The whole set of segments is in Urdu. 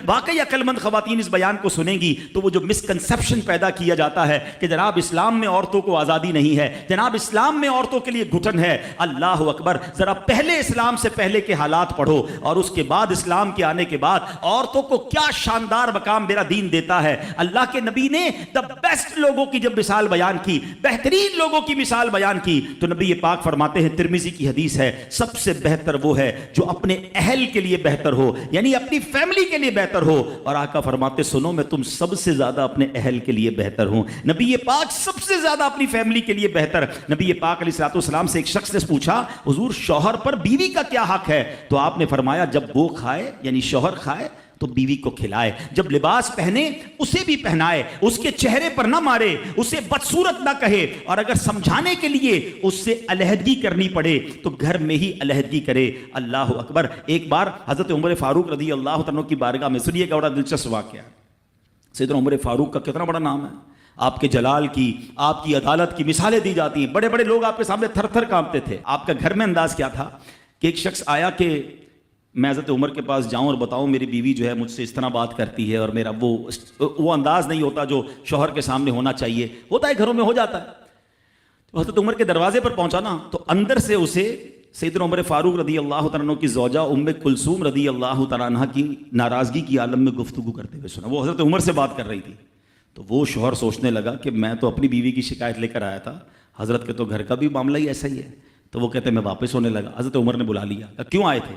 واقعی عقل مند خواتین اس بیان کو سنیں گی تو وہ جو مسکنسیپشن پیدا کیا جاتا ہے کہ جناب اسلام میں عورتوں کو آزادی نہیں ہے، جناب اسلام میں عورتوں کے لیے گھٹن ہے، اللہ اکبر، ذرا پہلے اسلام سے پہلے کے حالات پڑھو اور اس کے بعد اسلام کے آنے کے بعد عورتوں کو کیا شاندار مقام میرا دین دیتا ہے۔ اللہ کے نبی نے دا بیسٹ لوگوں کی جب مثال بیان کی، بہترین لوگوں کی مثال بیان کی، تو نبی پاک فرماتے ہیں، ترمذی کی حدیث ہے، سب سے بہتر وہ ہے جو اپنے اہل کے لیے بہتر ہو، یعنی اپنی فیملی کے لیے بہتر ہو۔ اور آقا فرماتے سنو میں تم سب سے زیادہ اپنے اہل کے لیے بہتر ہوں۔ نبی پاک سب سے زیادہ اپنی فیملی کے لیے بہتر۔ نبی پاک علیہ الصلوۃ والسلام سے ایک شخص نے پوچھا، حضور شوہر پر بیوی کا کیا حق ہے؟ تو آپ نے فرمایا جب وہ کھائے یعنی شوہر کھائے تو بیوی کو کھلائے، جب لباس پہنے اسے بھی پہنائے، اس کے چہرے پر نہ مارے، اسے بدصورت نہ کہے، اور اگر سمجھانے کے لیے اس سے علیحدگی کرنی پڑے تو گھر میں ہی علیحدگی کرے۔ اللہ اکبر۔ ایک بار حضرت عمر فاروق رضی اللہ عنہ کی بارگاہ میں، سنیے گا بڑا دلچسپ واقعہ۔ سیدنا عمر فاروق کا کتنا بڑا نام ہے، آپ کے جلال کی، آپ کی عدالت کی مثالیں دی جاتی ہیں، بڑے بڑے لوگ آپ کے سامنے تھر تھر کانپتے تھے۔ آپ کا گھر میں انداز کیا تھا کہ ایک شخص آیا کہ میں حضرت عمر کے پاس جاؤں اور بتاؤں میری بیوی جو ہے مجھ سے اس طرح بات کرتی ہے، اور میرا وہ انداز نہیں ہوتا جو شوہر کے سامنے ہونا چاہیے، ہوتا ہے گھروں میں ہو جاتا ہے۔ تو حضرت عمر کے دروازے پر پہنچا نا، تو اندر سے اسے سیدنا عمر فاروق رضی اللہ تعالیٰ عنہ کی زوجہ ام کلثوم رضی اللہ تعالیٰ عنہ کی ناراضگی کی عالم میں گفتگو کرتے ہوئے سنا۔ وہ حضرت عمر سے بات کر رہی تھی، تو وہ شوہر سوچنے لگا کہ میں تو اپنی بیوی کی شکایت لے کر آیا تھا، حضرت کے تو گھر کا بھی معاملہ ہی ایسا ہی ہے۔ تو وہ کہتے میں واپس ہونے لگا۔ حضرت عمر نے بلا لیا، کہا کیوں آئے تھے؟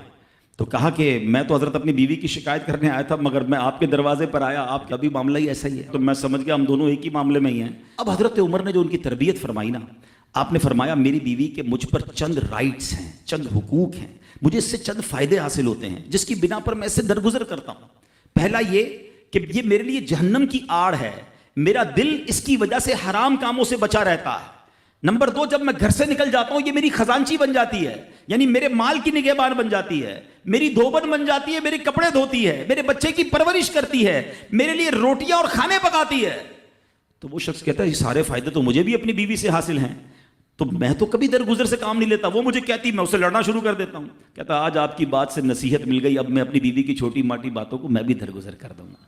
تو کہا کہ میں تو حضرت اپنی بیوی کی شکایت کرنے آیا تھا، مگر میں آپ کے دروازے پر آیا، آپ کا بھی معاملہ ہی ایسا ہی ہے، تو میں سمجھ گیا ہم دونوں ایک ہی معاملے میں ہی ہیں۔ اب حضرت عمر نے جو ان کی تربیت فرمائی نا، آپ نے فرمایا میری بیوی کے مجھ پر چند رائٹس ہیں، چند حقوق ہیں، مجھے اس سے چند فائدے حاصل ہوتے ہیں جس کی بنا پر میں اس سے درگزر کرتا ہوں۔ پہلا یہ کہ یہ میرے لیے جہنم کی آڑ ہے، میرا دل اس کی وجہ سے حرام کاموں سے بچا رہتا ہے۔ نمبر دو، جب میں گھر سے نکل جاتا ہوں یہ میری خزانچی بن جاتی ہے، یعنی میرے مال کی نگہبان بن جاتی ہے، میری دھوبن بن جاتی ہے، میرے کپڑے دھوتی ہے، میرے بچے کی پرورش کرتی ہے، میرے لیے روٹیاں اور کھانے پکاتی ہے۔ تو وہ شخص کہتا ہے یہ سارے فائدے تو مجھے بھی اپنی بیوی سے حاصل ہیں، تو میں تو کبھی درگزر سے کام نہیں لیتا، وہ مجھے کہتی میں اسے لڑنا شروع کر دیتا ہوں۔ کہتا آج آپ کی بات سے نصیحت مل گئی، اب میں اپنی بیوی کی چھوٹی ماٹی باتوں کو میں بھی درگزر کر دوں گا۔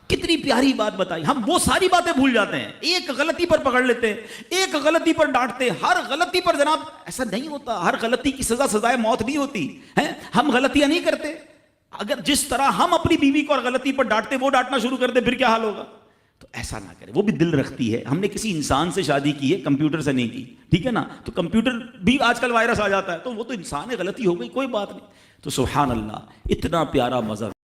کتنی پیاری بات بتائی، ہم وہ ساری باتیں بھول جاتے ہیں، ایک غلطی پر پکڑ لیتے ہیں، ایک غلطی پر ڈانٹتے ہیں، ہر غلطی پر جناب ایسا نہیں ہوتا، ہر غلطی کی سزا سزائے موت نہیں ہوتی ہے، ہم غلطیاں نہیں کرتے۔ اگر جس طرح ہم اپنی بیوی کو اور غلطی پر ڈانٹتے وہ ڈانٹنا شروع کر دے پھر کیا حال ہوگا؟ تو ایسا نہ کرے، وہ بھی دل رکھتی ہے، ہم نے کسی انسان سے شادی کی ہے، کمپیوٹر سے نہیں کی، ٹھیک ہے نا؟ تو کمپیوٹر بھی آج کل وائرس آ جاتا ہے، تو وہ تو انسان ہے، غلطی ہو گئی کوئی بات نہیں۔ تو سبحان اللہ، اتنا پیارا مذہب۔